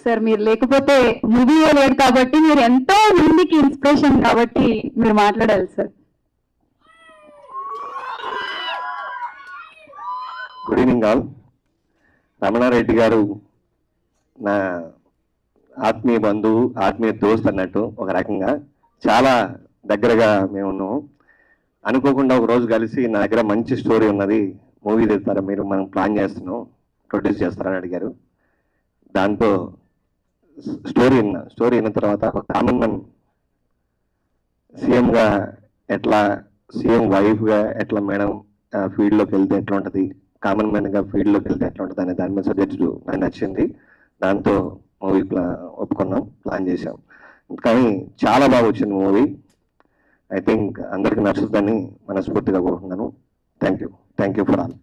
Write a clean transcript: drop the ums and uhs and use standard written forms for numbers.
Sir. మీరు లేకపోతే movie లేదు కాబట్టి, మీరు ఎంతో మందికి ఇన్స్పిరేషన్ కాబట్టి మీరు మాట్లాడాలి sir. Good evening all. Ramanareddy గారు నా ఆత్మీయ బంధువు, ఆత్మీయ దోస్త్ అన్నట్టు. ఒక రకంగా చాలా దగ్గరగా మేము ఉన్నాము. అనుకోకుండా ఒక రోజు కలిసి నా దగ్గర మంచి స్టోరీ ఉన్నది, మూవీ తెస్తారా మీరు, మనం ప్లాన్ చేస్తున్నాం, ప్రొడ్యూస్ చేస్తారని అడిగారు. దాంతో స్టోరీ విన్న తర్వాత ఒక కామన్ మ్యాన్ సీఎంగా ఎట్లా, సీఎం వైఫ్గా ఎట్లా మేడం ఫీల్డ్లోకి వెళ్తే ఎట్లా ఉంటుంది, కామన్ మ్యాన్గా ఫీల్డ్లోకి వెళ్తే ఎట్లా ఉంటుంది అనే దాని మీద సబ్జెక్ట్ నాకు నచ్చింది. దాంతో మూవీ ఒప్పుకున్నాం, ప్లాన్ చేశాం. కానీ చాలా బాగా వచ్చింది మూవీ. ఐ థింక్ అందరికీ నచ్చుతుందని మనస్ఫూర్తిగా కోరుకుంటున్నాను. Thank you for all.